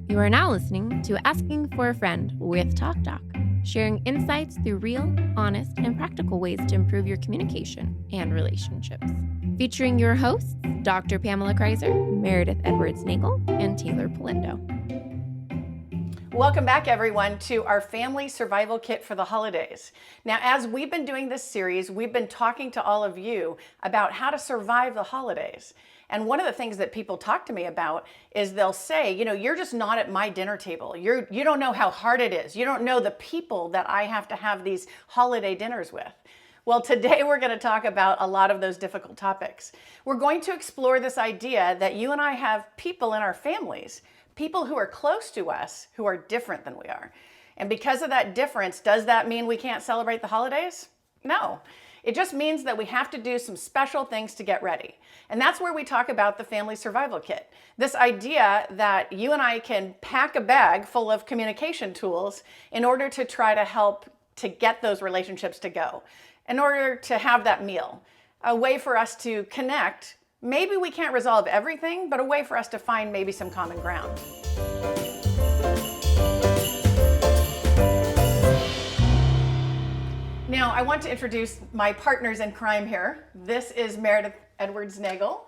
You are now listening to Asking for a Friend with TalkDoc, sharing insights through real, honest, and practical ways to improve your communication and relationships. Featuring your hosts, Dr. Pamela Kreiser, Meredith Edwards-Nagel, and Taylor Polindo. Welcome back, everyone, to our Family Survival Kit for the holidays. Now, as we've been doing this series, we've been talking to all of you about how to survive the holidays. And one of the things that people talk to me about is they'll say, you know, you're just not at my dinner table. You don't know how hard it is. You don't know the people that I have to have these holiday dinners with. Well, today we're going to talk about a lot of those difficult topics. We're going to explore this idea that you and I have people in our families, people who are close to us, who are different than we are. And because of that difference, does that mean we can't celebrate the holidays? No. It just means that we have to do some special things to get ready. And that's where we talk about the Family Survival Kit. This idea that you and I can pack a bag full of communication tools in order to try to help to get those relationships to go, in order to have that meal, a way for us to connect. Maybe we can't resolve everything, but a way for us to find maybe some common ground. Now, I want to introduce my partners in crime here. This is Meredith Edwards-Nagel,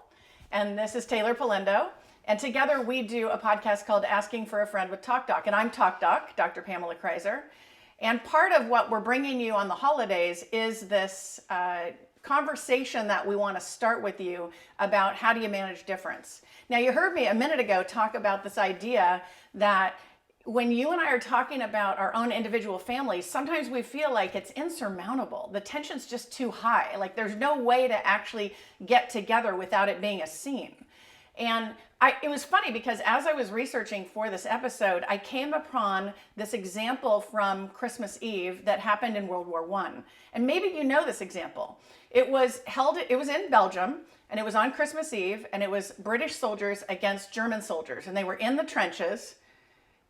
and this is Taylor Polindo. And together we do a podcast called Asking for a Friend with TalkDoc. And I'm TalkDoc, Dr. Pamela Kreiser. And part of what we're bringing you on the holidays is this conversation that we want to start with you about how do you manage difference. Now, you heard me a minute ago talk about this idea that when you and I are talking about our own individual families, sometimes we feel like it's insurmountable. The tension's just too high. Like there's no way to actually get together without it being a scene. And it was funny because as I was researching for this episode, I came upon this example from Christmas Eve that happened in World War I. And maybe you know this example. It was in Belgium, and it was on Christmas Eve, and it was British soldiers against German soldiers. And they were in the trenches.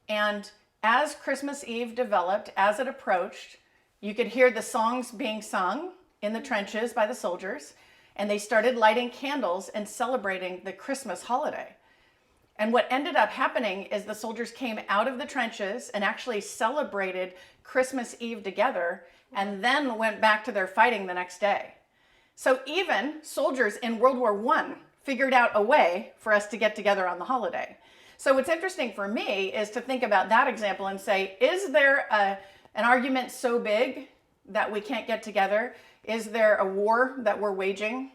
And as Christmas Eve developed, as it approached, you could hear the songs being sung in the trenches by the soldiers. And they started lighting candles and celebrating the Christmas holiday. And what ended up happening is the soldiers came out of the trenches and actually celebrated Christmas Eve together and then went back to their fighting the next day. So even soldiers in World War I figured out a way for us to get together on the holiday. So what's interesting for me is to think about that example and say, is there an argument so big that we can't get together? Is there a war that we're waging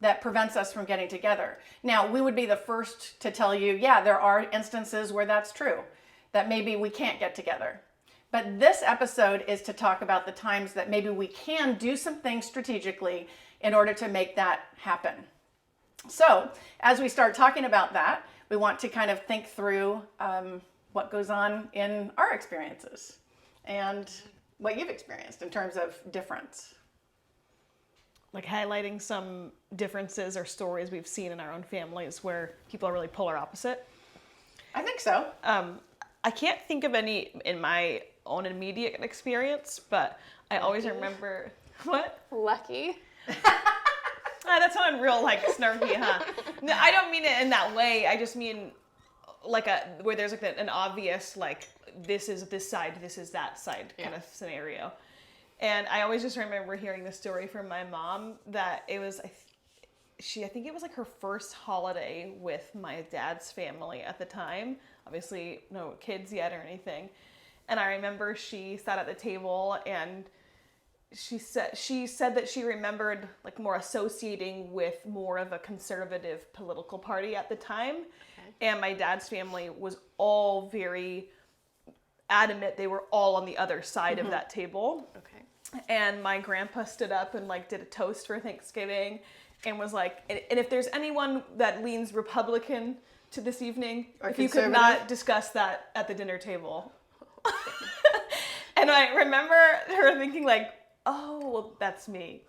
that prevents us from getting together? Now, we would be the first to tell you, yeah, there are instances where that's true, that maybe we can't get together. But this episode is to talk about the times that maybe we can do some things strategically in order to make that happen. So as we start talking about that, we want to kind of think through what goes on in our experiences and what you've experienced in terms of difference. Like highlighting some differences or stories we've seen in our own families where people are really polar opposite. I think so. I can't think of any in my own immediate experience, but I always remember, what? Lucky. That sounded real like snarky, huh? No, I don't mean it in that way. I just mean like where there's like an obvious like this is this side, this is that side kind of scenario. And I always just remember hearing the story from my mom that it was I think it was like her first holiday with my dad's family at the time. Obviously no kids yet or anything. And I remember she sat at the table and she said that she remembered like more associating with more of a conservative political party at the time. Okay. And my dad's family was all very adamant they were all on the other side of that table. Okay. And my grandpa stood up and like did a toast for Thanksgiving and was like, and if there's anyone that leans Republican to this evening, or if you could not discuss that at the dinner table. And I remember her thinking like, oh, well, that's me.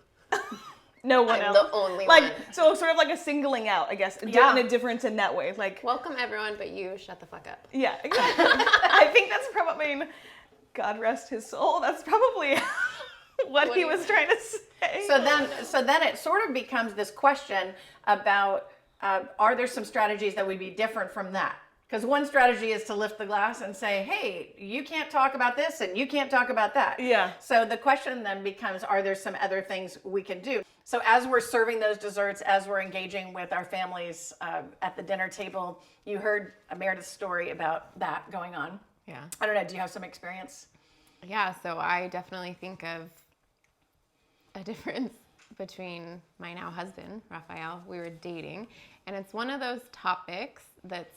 No one else. I'm the only like, one. So sort of like a singling out, I guess, and a difference in that way. Like, welcome everyone, but you shut the fuck up. Yeah, exactly. I think that's probably, God rest his soul, that's probably what he was trying to say. So then it sort of becomes this question about, are there some strategies that would be different from that? Because one strategy is to lift the glass and say, hey, you can't talk about this and you can't talk about that. Yeah. So the question then becomes, are there some other things we can do? So as we're serving those desserts, as we're engaging with our families at the dinner table, you heard Meredith's story about that going on. Yeah. I don't know, do you have some experience? Yeah, so I definitely think of a difference between my now husband, Raphael. We were dating, and it's one of those topics that's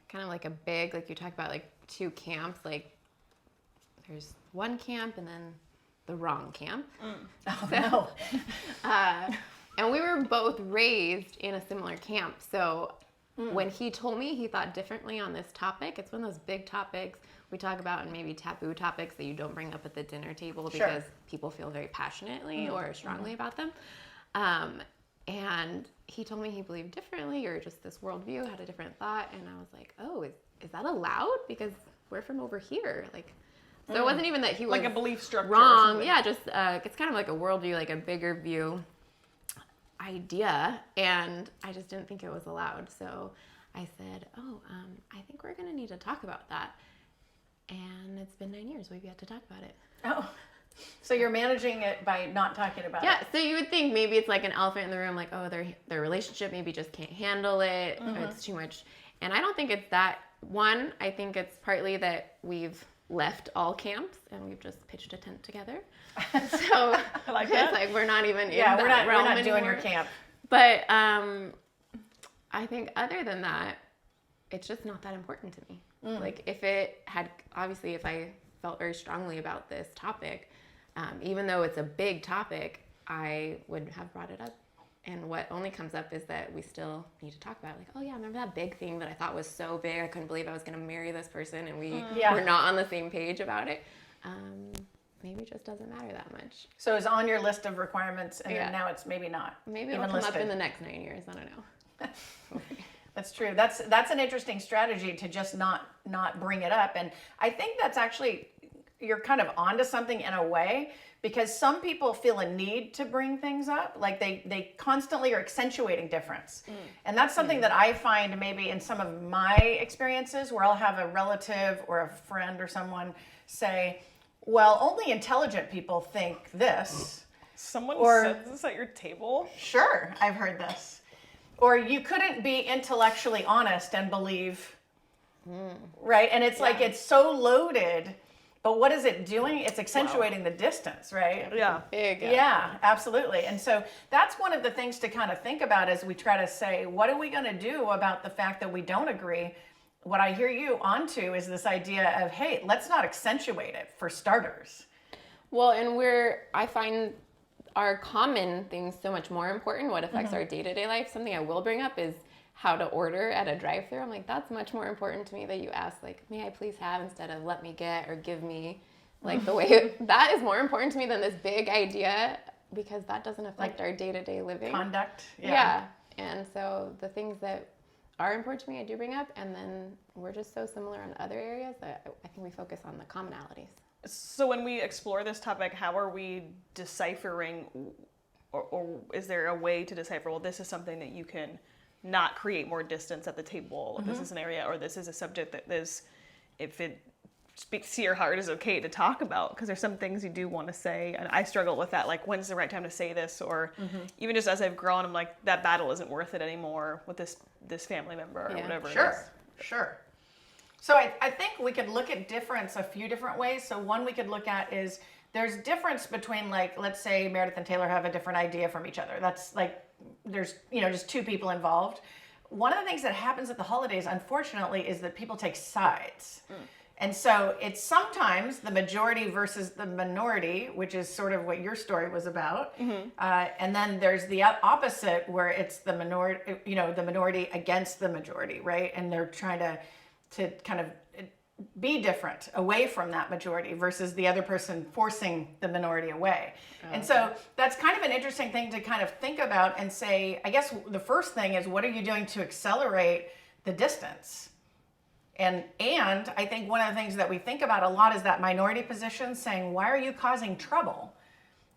kind of like a big, like you talk about like two camps, like there's one camp and then the wrong camp. Oh, no. And we were both raised in a similar camp. So when he told me he thought differently on this topic, it's one of those big topics we talk about, and maybe taboo topics that you don't bring up at the dinner table because people feel very passionately or strongly about them. And he told me he believed differently, or just this worldview had a different thought. And I was like, oh, is that allowed? Because we're from over here. Like, so it wasn't even that he was like a belief structure wrong. Yeah, just it's kind of like a worldview, like a bigger view idea. And I just didn't think it was allowed. So I said, I think we're going to need to talk about that. And it's been 9 years. We've yet to talk about it. Oh, so you're managing it by not talking about it. Yeah, so you would think maybe it's like an elephant in the room, like, oh, their relationship maybe just can't handle it. Or it's too much. And I don't think it's that. One, I think it's partly that we've left all camps and we've just pitched a tent together. So I like that. It's like we're not even in Yeah, that we're not realm doing anymore. your camp. But I think other than that, it's just not that important to me. Like if I felt very strongly about this topic, even though it's a big topic, I would have brought it up. And what only comes up is that we still need to talk about it. Like, oh yeah, remember that big thing that I thought was so big, I couldn't believe I was going to marry this person and we were not on the same page about it. Maybe it just doesn't matter that much. So it's on your list of requirements, and then now it's maybe not. Maybe it'll come up in the next 9 years. I don't know. That's true. That's an interesting strategy to just not bring it up. And I think that's actually, you're kind of onto something in a way, because some people feel a need to bring things up. Like they constantly are accentuating difference. And that's something that I find maybe in some of my experiences where I'll have a relative or a friend or someone say, well, only intelligent people think this. Someone Or- said this at your table? Sure, I've heard this. Or you couldn't be intellectually honest and believe, right? And it's like, it's so loaded, but what is it doing? It's accentuating the distance, right? Yeah. Big. Yeah, absolutely. And so that's one of the things to kind of think about as we try to say, what are we going to do about the fact that we don't agree? What I hear you onto is this idea of, hey, let's not accentuate it for starters. Well, and I find our common things so much more important. What affects our day-to-day life. Something I will bring up is how to order at a drive-thru. I'm like, that's much more important to me that you ask, like, may I please have instead of let me get or give me. Like the way that is more important to me than this big idea, because that doesn't affect our day-to-day living. Conduct. Yeah. And so the things that are important to me, I do bring up, and then we're just so similar in other areas that I think we focus on the commonalities. So when we explore this topic, how are we deciphering, or is there a way to decipher, well, this is something that you can not create more distance at the table, this is an area, or this is a subject that is, if it speaks to your heart, is okay to talk about? Because there's some things you do want to say, and I struggle with that, like, when's the right time to say this? Or even just as I've grown, I'm like, that battle isn't worth it anymore with this family member or whatever it is. Sure. So I think we could look at difference a few different ways. So one we could look at is there's difference between, like, let's say Meredith and Taylor have a different idea from each other. That's like, there's, just two people involved. One of the things that happens at the holidays, unfortunately, is that people take sides. And so it's sometimes the majority versus the minority, which is sort of what your story was about. And then there's the opposite, where it's the minority, the minority against the majority, right? And they're trying to kind of be different, away from that majority, versus the other person forcing the minority away. And so that's kind of an interesting thing to kind of think about and say, I guess the first thing is, what are you doing to accelerate the distance? And I think one of the things that we think about a lot is that minority position, saying, why are you causing trouble?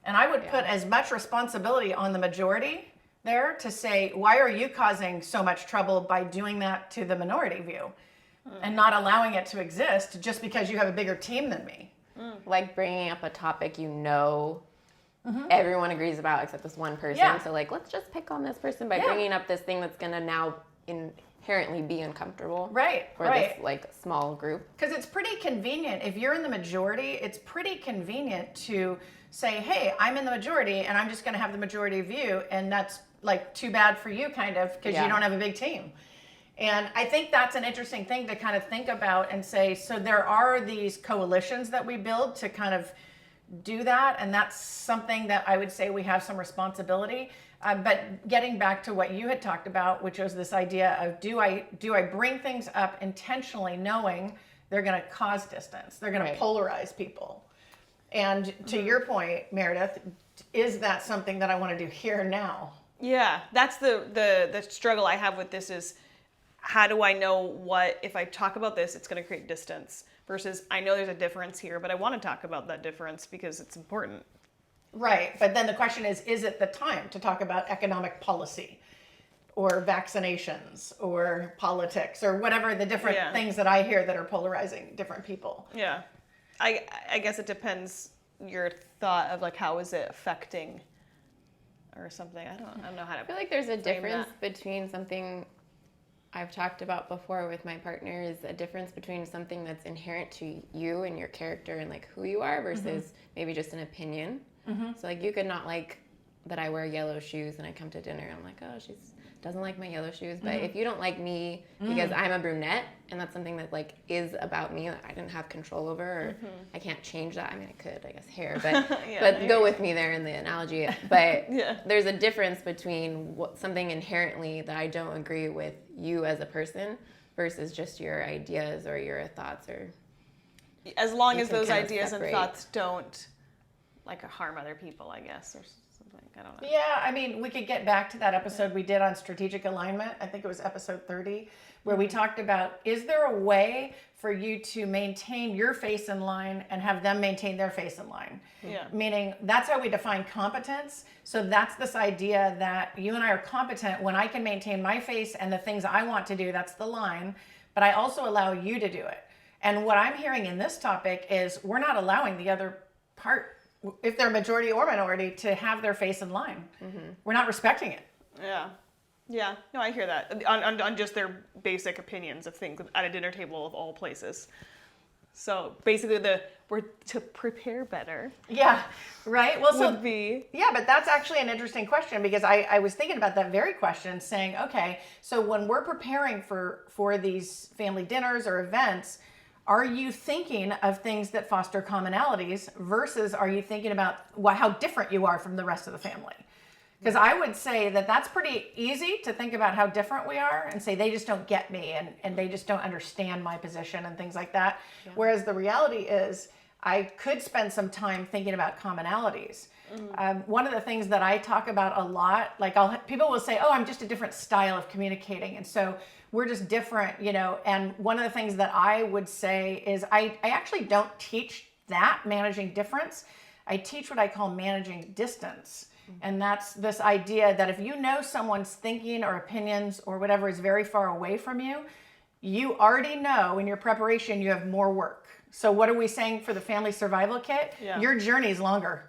And I would put as much responsibility on the majority there to say, why are you causing so much trouble by doing that to the minority view? and not allowing it to exist just because you have a bigger team than me. Like bringing up a topic everyone agrees about except this one person. Yeah. So like, let's just pick on this person by Yeah. bringing up this thing that's going to now inherently be uncomfortable. Right, For right. this like small group. Because it's pretty convenient. If you're in the majority, it's pretty convenient to say, hey, I'm in the majority and I'm just going to have the majority view. And that's like too bad for you kind of because you don't have a big team. And I think that's an interesting thing to kind of think about and say, so there are these coalitions that we build to kind of do that. And that's something that I would say we have some responsibility. But getting back to what you had talked about, which was this idea of do I bring things up intentionally knowing they're going to cause distance, they're going to polarize people. And to your point, Meredith, is that something that I want to do here now? Yeah, that's the struggle I have with this is how do I know what, if I talk about this, it's going to create distance versus I know there's a difference here, but I want to talk about that difference because it's important. Right. But then the question is it the time to talk about economic policy or vaccinations or politics or whatever the different things that I hear that are polarizing different people? Yeah. I guess it depends your thought of like, how is it affecting or something. I don't know how to I feel like there's a frame difference that. between something I've talked about before with my partner is a difference between something that's inherent to you and your character and like who you are versus maybe just an opinion. So like you could not like that I wear yellow shoes and I come to dinner and I'm like, oh, she doesn't like my yellow shoes. But if you don't like me because I'm a brunette and that's something that like is about me that I didn't have control over or I can't change that. I mean, I could, I guess, hair, but but go with me there in the analogy. But there's a difference between something inherently that I don't agree with you as a person versus just your ideas or your thoughts or. As long as can those kind of ideas separate. and thoughts don't like harm other people, I guess, or something. I don't know. Yeah, I mean, we could get back to that episode we did on strategic alignment. I think it was episode 30, where we talked about, is there a way for you to maintain your face in line and have them maintain their face in line? Yeah. Meaning that's how we define competence. So that's this idea that you and I are competent when I can maintain my face and the things I want to do, that's the line, but I also allow you to do it. And what I'm hearing in this topic is we're not allowing the other part, if they're majority or minority, to have their face in line. We're not respecting it. Yeah. No, I hear that on just their basic opinions of things at a dinner table of all places. So basically, we're to prepare better. Yeah, right. Well, so would be but that's actually an interesting question because I was thinking about that very question, saying, okay, so when we're preparing for these family dinners or events, are you thinking of things that foster commonalities versus are you thinking about how different you are from the rest of the family? Because I would say that that's pretty easy to think about how different we are and say they just don't get me and they just don't understand my position and things like that. Yeah. Whereas the reality is I could spend some time thinking about commonalities. One of the things that I talk about a lot, like people will say, oh, I'm just a different style of communicating. And so we're just different, and one of the things that I would say is I actually don't teach that, managing difference. I teach what I call managing distance. And that's this idea that if you know someone's thinking or opinions or whatever is very far away from you, you already know in your preparation you have more work. So what are we saying for the family survival kit? Yeah. Your journey is longer.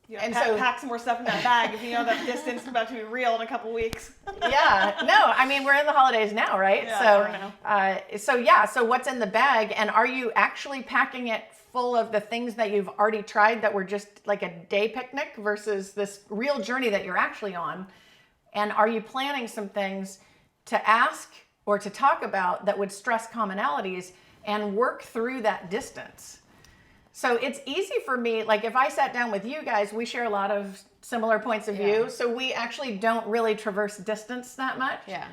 Yeah, and pack some more stuff in that bag if you know that distance is about to be real in a couple weeks. Yeah, no, I mean, we're in the holidays now, right? Yeah, So what's in the bag, and are you actually packing it full of the things that you've already tried that were just like a day picnic versus this real journey that you're actually on? And are you planning some things to ask or to talk about that would stress commonalities and work through that distance? So it's easy for me, like if I sat down with you guys, we share a lot of similar points of view. So we actually don't really traverse distance that much. Yeah.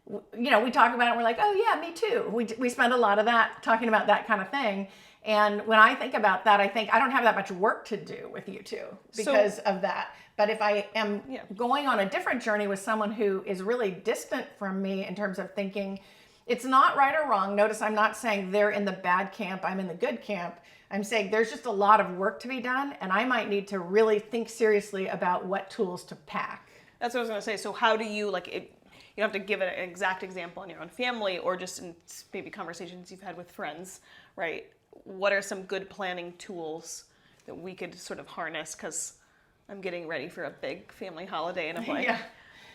We talk about it and we're like, oh yeah, me too. We spend a lot of that talking about that kind of thing. And when I think about that, I think I don't have that much work to do with you two because of that. But if I am going on a different journey with someone who is really distant from me in terms of thinking, it's not right or wrong. Notice I'm not saying they're in the bad camp, I'm in the good camp. I'm saying there's just a lot of work to be done, and I might need to really think seriously about what tools to pack. That's what I was going to say. So how do you, You don't have to give an exact example in your own family or just in maybe conversations you've had with friends, right? What are some good planning tools that we could sort of harness? Because I'm getting ready for a big family holiday, and I'm like,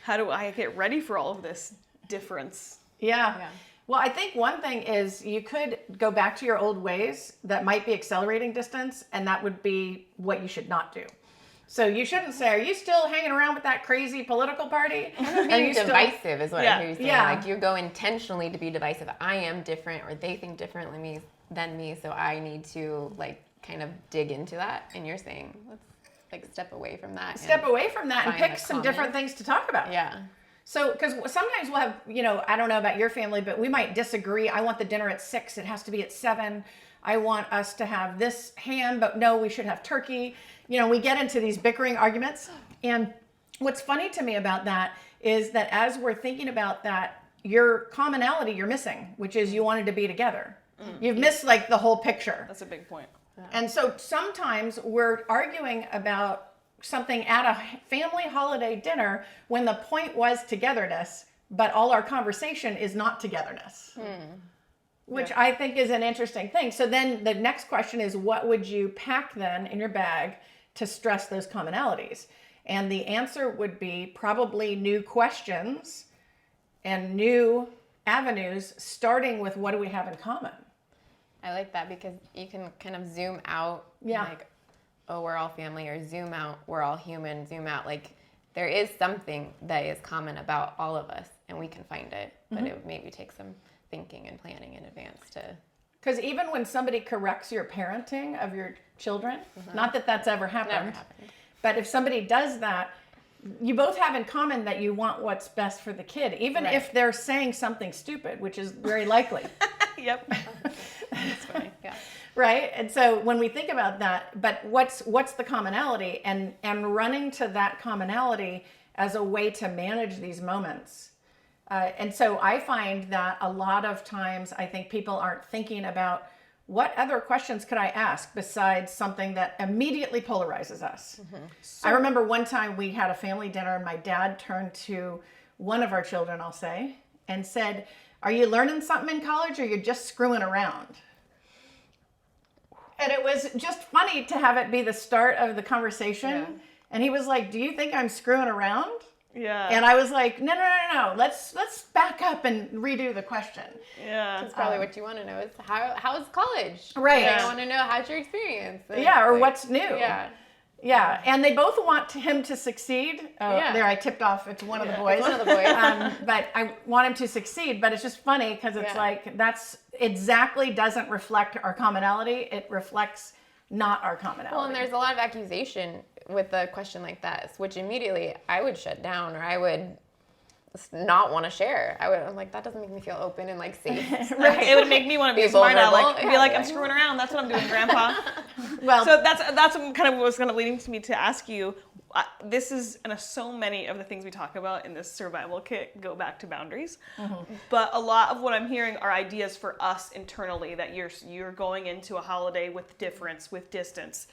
how do I get ready for all of this difference? Yeah. Well, I think one thing is you could go back to your old ways that might be accelerating distance, and that would be what you should not do. So you shouldn't say, are you still hanging around with that crazy political party? Are you divisive is what I hear you saying. Yeah. Like you go intentionally to be divisive. I am different, or they think differently than me, so I need to like kind of dig into that. And you're saying, let's like step away from that. Step away from that and pick some different things to talk about. Yeah. So, because sometimes we'll have, you know, I don't know about your family, but we might disagree. I want the dinner at 6. It has to be at 7. I want us to have this ham, but no, we should have turkey. You know, we get into these bickering arguments. And what's funny to me about that is that as we're thinking about that, your commonality you're missing, which is you wanted to be together. You've missed like the whole picture. That's a big point. Yeah. And so sometimes we're arguing about something at a family holiday dinner when the point was togetherness, but all our conversation is not togetherness, which I think is an interesting thing. So then the next question is, what would you pack then in your bag to stress those commonalities? And the answer would be probably new questions and new avenues, starting with what do we have in common? I like that because you can kind of zoom out. Yeah. Like, oh, we're all family, or zoom out, we're all human, zoom out. Like, there is something that is common about all of us, and we can find it, but it would maybe take some thinking and planning in advance to... Because even when somebody corrects your parenting of your children, not that that's ever happened, but if somebody does that, you both have in common that you want what's best for the kid, even if they're saying something stupid, which is very likely. Yep. That's funny. Yeah. Right? And so when we think about that, but what's the commonality, and running to that commonality as a way to manage these moments. And so I find that a lot of times I think people aren't thinking about what other questions could I ask besides something that immediately polarizes us. I remember one time we had a family dinner and my dad turned to one of our children, I'll say, and said, "Are you learning something in college or you're just screwing around?" And it was just funny to have it be the start of the conversation. Yeah. And he was like, "Do you think I'm screwing around?" Yeah. And I was like, no. Let's back up and redo the question. Yeah. That's probably what you want to know is how's college? Right. I want to know how's your experience. And or like, what's new. Yeah. Yeah. And they both want him to succeed. Oh, there I tipped off. It's one of the boys. It's one of the boys. But I want him to succeed. But it's just funny because it's like that's exactly doesn't reflect our commonality. It reflects not our commonality. Well, and there's a lot of accusation with a question like that, which immediately I would shut down, or I would not want to share. I'm like, that doesn't make me feel open and like safe. Right. It would make me want to be a smart aleck. Be like, I'm screwing around. That's what I'm doing, Grandpa. Well, so that's kind of what's kind of leading to me to ask you. This is, and so many of the things we talk about in this survival kit go back to boundaries. But a lot of what I'm hearing are ideas for us internally that you're going into a holiday with difference, with distance.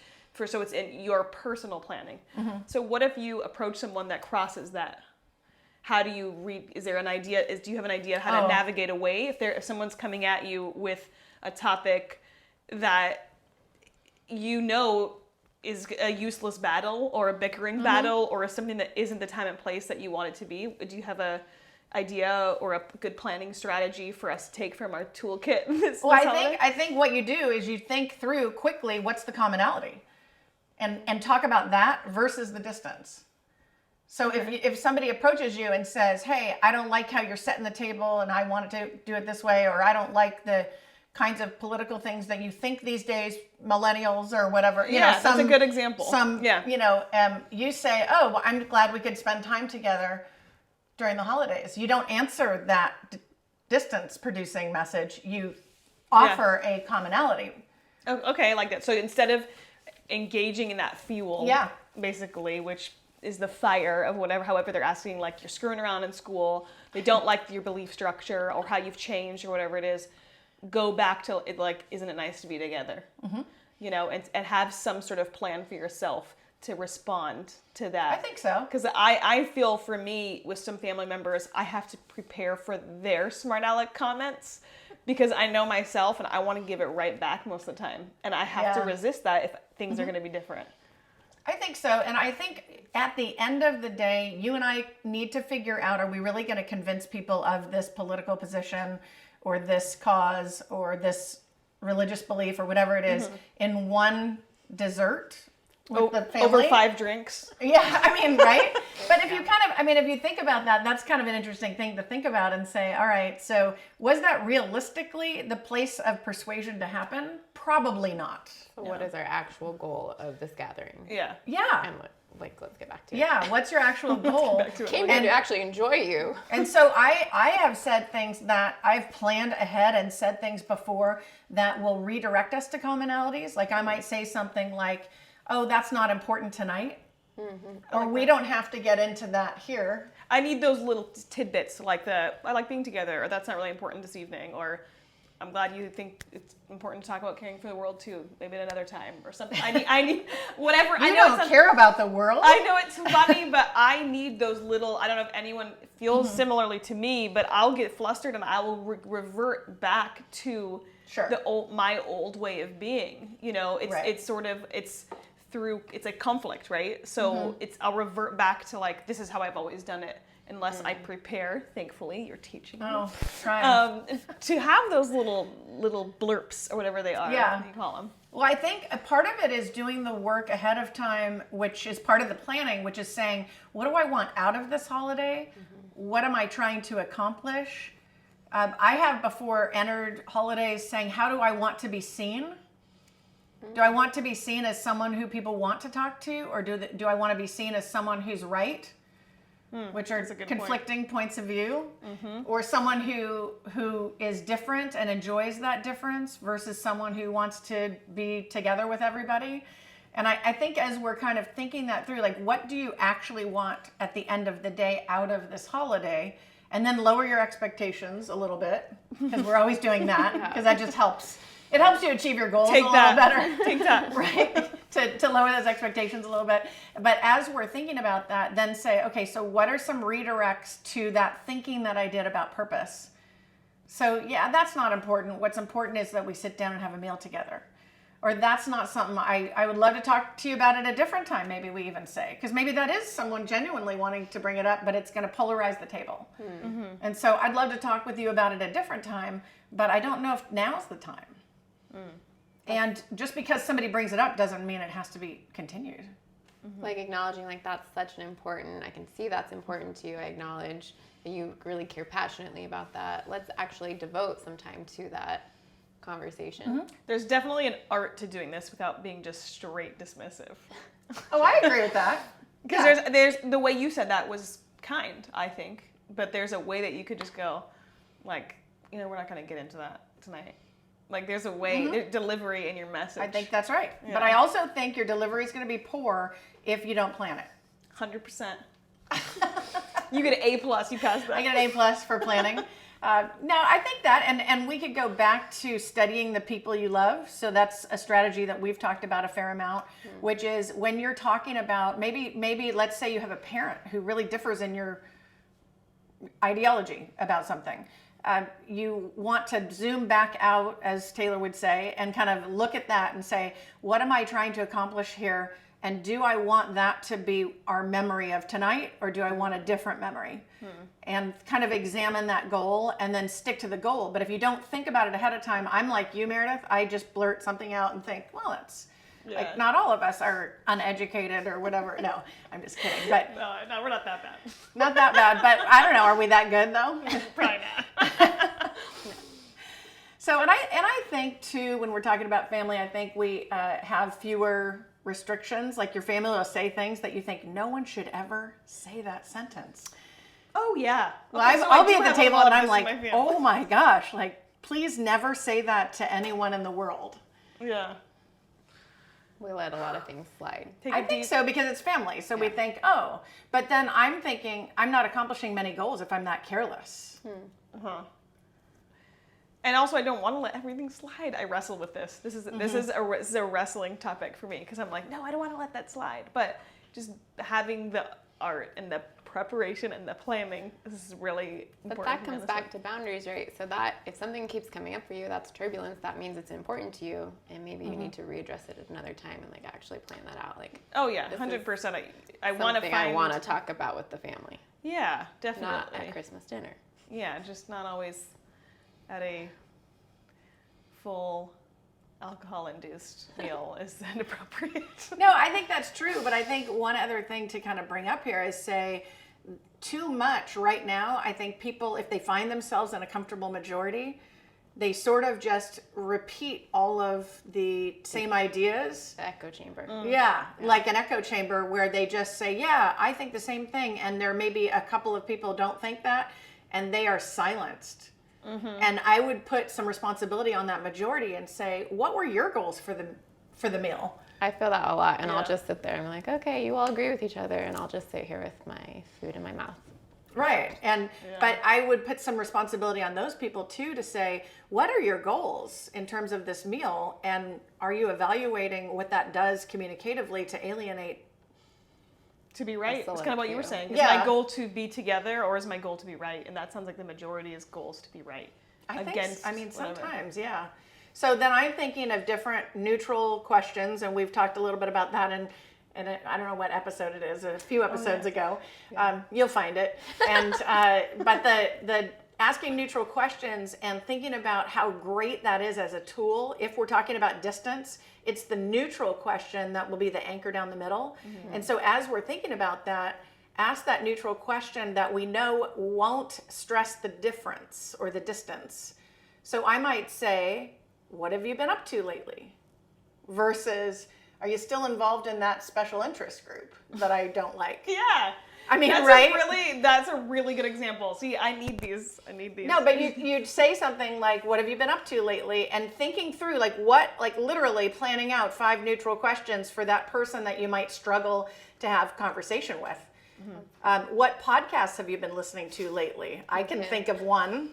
So it's in your personal planning. So what if you approach someone that crosses that? How do you read? Is there an idea? Do you have an idea how to navigate away if someone's coming at you with a topic that you know is a useless battle or a bickering battle or something that isn't the time and place that you want it to be? Do you have a idea or a good planning strategy for us to take from our toolkit? I think what you do is you think through quickly what's the commonality, and talk about that versus the distance. So if somebody approaches you and says, "Hey, I don't like how you're setting the table and I want to do it this way," or "I don't like the kinds of political things that you think these days, millennials or whatever." You know, that's a good example. You say, "Oh, well, I'm glad we could spend time together during the holidays." You don't answer that distance producing message. You offer a commonality. Oh, okay, I like that. So instead of engaging in that fuel, basically, which is the fire of however they're asking, like you're screwing around in school, they don't like your belief structure or how you've changed or whatever it is, go back to it, like, isn't it nice to be together? You know, and have some sort of plan for yourself to respond to that. I think so. Because I feel for me, with some family members, I have to prepare for their smart aleck comments because I know myself and I want to give it right back most of the time. And I have to resist that if things are going to be different. I think so. And I think at the end of the day, you and I need to figure out, are we really going to convince people of this political position or this cause or this religious belief or whatever it is in one dessert with the family? Over 5 drinks. Yeah, I mean, right? But if you if you think about that, that's kind of an interesting thing to think about and say, all right, so was that realistically the place of persuasion to happen? Probably not. So what is our actual goal of this gathering? Yeah. Yeah. And let's get back to it. Yeah, what's your actual goal? Came here to actually enjoy you. And so I have said things that I've planned ahead and said things before that will redirect us to commonalities. Like I might say something like, oh, that's not important tonight. Or we don't have to get into that here. I need those little tidbits like I like being together, or that's not really important this evening, or I'm glad you think it's important to talk about caring for the world too, maybe at another time or something. I need whatever. You don't care about the world. I know it's funny, but I need those little, I don't know if anyone feels similarly to me, but I'll get flustered and I will revert back to my old way of being. You know, it's sort of, it's a conflict, right? So I'll revert back to like, this is how I've always done it. Unless I prepare, thankfully, you're teaching me. Oh, trying. To have those little blurps or whatever they are, you call them. Well, I think a part of it is doing the work ahead of time, which is part of the planning, which is saying, what do I want out of this holiday? What am I trying to accomplish? I have before entered holidays saying, how do I want to be seen? Do I want to be seen as someone who people want to talk to? Or do I want to be seen as someone who's right? Which are conflicting points of view, or someone who is different and enjoys that difference versus someone who wants to be together with everybody. And I think as we're kind of thinking that through, like, what do you actually want at the end of the day out of this holiday? And then lower your expectations a little bit, because we're always doing that, because that just helps. It helps you achieve your goals a little better. Take that. Right? To lower those expectations a little bit. But as we're thinking about that, then say, okay, so what are some redirects to that thinking that I did about purpose? So yeah, that's not important. What's important is that we sit down and have a meal together. Or that's not something I would love to talk to you about at a different time, maybe we even say. Because maybe that is someone genuinely wanting to bring it up, but it's going to polarize the table. And so I'd love to talk with you about it at a different time, but I don't know if now's the time. And just because somebody brings it up doesn't mean it has to be continued. Like acknowledging like that's such an important, I can see that's important to you. I acknowledge that you really care passionately about that. Let's actually devote some time to that conversation. There's definitely an art to doing this without being just straight dismissive. Oh, I agree with that. Because there's the way you said that was kind, I think, but there's a way that you could just go, like, we're not going to get into that tonight. Like there's a way, there's delivery in your message. I think that's right. Yeah. But I also think your delivery is going to be poor if you don't plan it. 100%. You get an A+, you pass that. I get an A+ for planning. No, I think that, and we could go back to studying the people you love. So that's a strategy that we've talked about a fair amount, which is when you're talking about, maybe let's say you have a parent who really differs in your ideology about something. You want to zoom back out, as Taylor would say, and kind of look at that and say, what am I trying to accomplish here? And do I want that to be our memory of tonight, or do I want a different memory? And kind of examine that goal and then stick to the goal. But if you don't think about it ahead of time, I'm like you, Meredith, I just blurt something out and think, well, that's like not all of us are uneducated or whatever. No, I'm just kidding. But no, we're not that bad. Not that bad, but I don't know. Are we that good though? Probably not. So, and I think too, when we're talking about family, I think we have fewer restrictions. Like your family will say things that you think no one should ever say that sentence. Oh yeah. Well, I'll be at the table and I'm like, oh my gosh, like please never say that to anyone in the world. Yeah. We let a lot of things slide. I think so because it's family. So we think, oh, but then I'm thinking I'm not accomplishing many goals if I'm that careless. And also, I don't want to let everything slide. I wrestle with this. This is a wrestling topic for me because I'm like, no, I don't want to let that slide. But just having the art and the preparation and the planning is really important. But that comes back to boundaries, right? So that if something keeps coming up for you, that's turbulence. That means it's important to you, and maybe you need to readdress it at another time and like actually plan that out. Like, oh yeah, 100%. I want to find. I want to talk about with the family. Yeah, definitely. Not at Christmas dinner. Yeah, just not always at a full alcohol-induced meal is inappropriate. No, I think that's true, but I think one other thing to kind of bring up here is say too much right now. I think people, if they find themselves in a comfortable majority, they sort of just repeat all of the same ideas. The echo chamber. Yeah, like an echo chamber where they just say, yeah, I think the same thing. And there may be a couple of people don't think that, and they are silenced. And I would put some responsibility on that majority and say, what were your goals for the meal? I feel that a lot, and I'll just sit there and I'm like, okay, you all agree with each other, and I'll just sit here with my food in my mouth. Right. And but I would put some responsibility on those people too to say, what are your goals in terms of this meal, and are you evaluating what that does communicatively to alienate? To be right. It's kind of what you were saying. Is Yeah. my goal to be together, or is my goal to be right? And that sounds like the majority is goals to be right. I mean, whatever. sometimes, yeah. So then I'm thinking of different neutral questions, and we've talked a little bit about that in I don't know what episode it is, a few episodes ago. You'll find it. And but the asking neutral questions and thinking about how great that is as a tool. If we're talking about distance, it's the neutral question that will be the anchor down the middle. And so as we're thinking about that, ask that neutral question that we know won't stress the difference or the distance. So I might say, what have you been up to lately? Versus, are you still involved in that special interest group that I don't like? Yeah. I mean, that's that's a really good example. See, I need these. No, but you'd say something like, what have you been up to lately? And thinking through, like literally planning out 5 neutral questions for that person that you might struggle to have conversation with. What podcasts have you been listening to lately? I can think of one,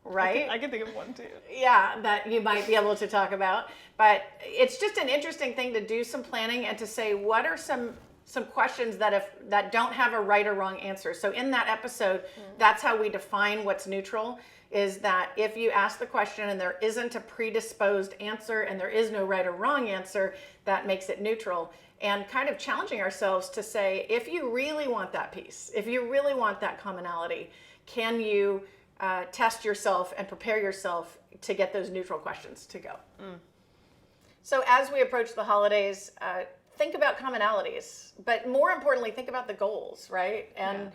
right? I can think of one too. Yeah, that you might be able to talk about. But it's just an interesting thing to do some planning and to say, what are some questions that don't have a right or wrong answer. So in that episode, that's how we define what's neutral, is that if you ask the question and there isn't a predisposed answer and there is no right or wrong answer, that makes it neutral. And kind of challenging ourselves to say, if you really want that piece, if you really want that commonality, can you test yourself and prepare yourself to get those neutral questions to go? So as we approach the holidays, think about commonalities, but more importantly, think about the goals, right? And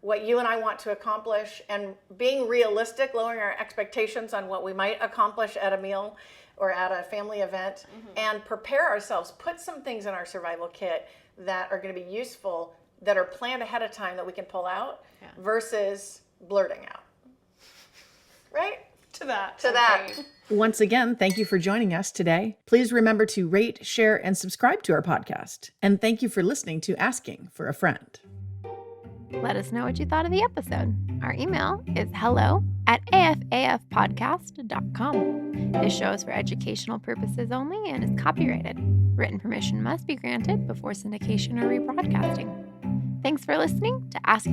what you and I want to accomplish, and being realistic, lowering our expectations on what we might accomplish at a meal or at a family event, and prepare ourselves, put some things in our survival kit that are going to be useful, that are planned ahead of time that we can pull out versus blurting out. Right? To that. Once again, thank you for joining us today. Please remember to rate, share, and subscribe to our podcast. And thank you for listening to Asking for a Friend. Let us know what you thought of the episode. Our email is hello@afafpodcast.com. This show is for educational purposes only and is copyrighted. Written permission must be granted before syndication or rebroadcasting. Thanks for listening to Asking